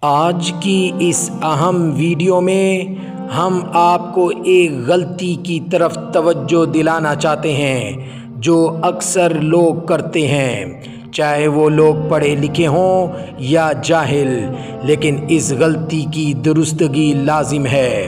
آج کی اس اہم ویڈیو میں ہم آپ کو ایک غلطی کی طرف توجہ دلانا چاہتے ہیں جو اکثر لوگ کرتے ہیں، چاہے وہ لوگ پڑھے لکھے ہوں یا جاہل، لیکن اس غلطی کی درستگی لازم ہے۔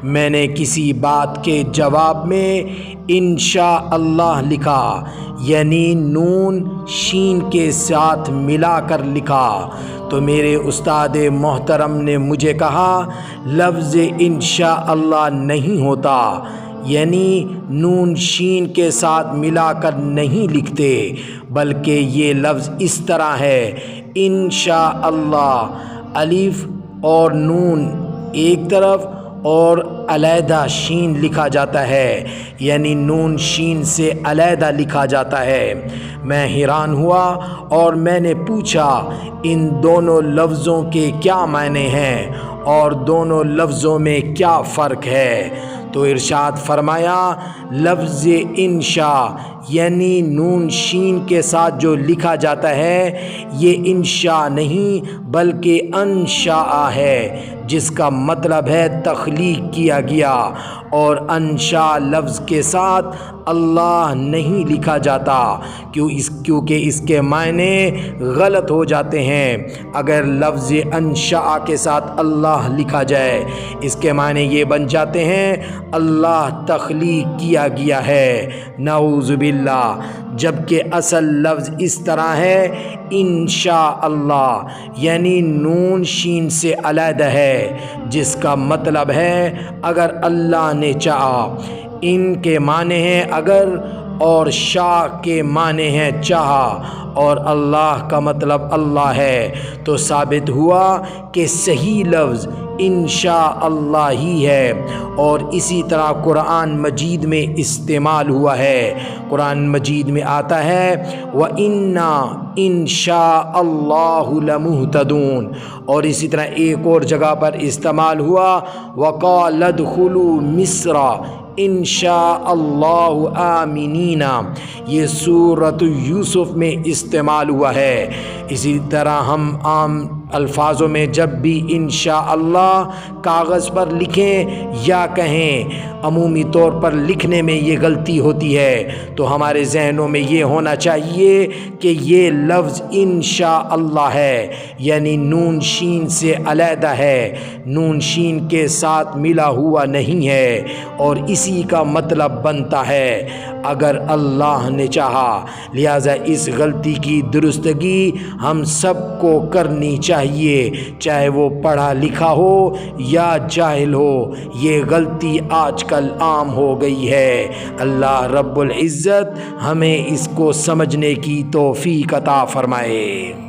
میں نے کسی بات کے جواب میں انشاءاللہ لکھا، یعنی نون شین کے ساتھ ملا کر لکھا، تو میرے استاد محترم نے مجھے کہا لفظ انشاءاللہ نہیں ہوتا، یعنی نون شین کے ساتھ ملا کر نہیں لکھتے، بلکہ یہ لفظ اس طرح ہے، انشاءاللہ، الف اور نون ایک طرف اور علیحدہ شین لکھا جاتا ہے، یعنی نون شین سے علیحدہ لکھا جاتا ہے۔ میں حیران ہوا اور میں نے پوچھا ان دونوں لفظوں کے کیا معنی ہیں اور دونوں لفظوں میں کیا فرق ہے؟ تو ارشاد فرمایا لفظ انشاء یعنی نون شین کے ساتھ جو لکھا جاتا ہے یہ انشاء نہیں بلکہ انشاء ہے، جس کا مطلب ہے تخلیق کیا گیا، اور انشاء لفظ کے ساتھ اللہ نہیں لکھا جاتا کیونکہ اس کے معنی غلط ہو جاتے ہیں۔ اگر لفظ انشاء کے ساتھ اللہ لکھا جائے اس کے معنی یہ بن جاتے ہیں اللہ تخلیق کیا گیا ہے، نعوذ باللہ، جبکہ اصل لفظ اس طرح ہے انشاءاللہ، یعنی نون شین سے علیحدہ ہے، جس کا مطلب ہے اگر اللہ نے چاہا۔ ان کے معنی ہیں اگر اور شاء کے معنی ہیں چاہا، اور اللہ کا مطلب اللہ ہے، تو ثابت ہوا کہ صحیح لفظ انشاءاللہ ہی ہے، اور اسی طرح قرآن مجید میں استعمال ہوا ہے۔ قرآن مجید میں آتا ہے وَإِنَّا إِن شَاءَ اللَّهُ لَمُهْتَدُونَ، اور اسی طرح ایک اور جگہ پر استعمال ہوا وَقَالَ ادْخُلُوا مِصْرَ إِن شَاءَ اللَّهُ آمِنِينَ، یہ سورۃ یوسف میں استعمال ہوا ہے۔ اسی طرح ہم عام الفاظوں میں جب بھی انشاءاللہ کاغذ پر لکھیں یا کہیں، عمومی طور پر لکھنے میں یہ غلطی ہوتی ہے، تو ہمارے ذہنوں میں یہ ہونا چاہیے کہ یہ لفظ انشاءاللہ ہے، یعنی نون شین سے علیحدہ ہے، نون شین کے ساتھ ملا ہوا نہیں ہے، اور اسی کا مطلب بنتا ہے اگر اللہ نے چاہا۔ لہٰذا اس غلطی کی درستگی ہم سب کو کرنی چاہیے، چاہے وہ پڑھا لکھا ہو یا جاہل ہو، یہ غلطی آج کل عام ہو گئی ہے۔ اللہ رب العزت ہمیں اس کو سمجھنے کی توفیق عطا فرمائے۔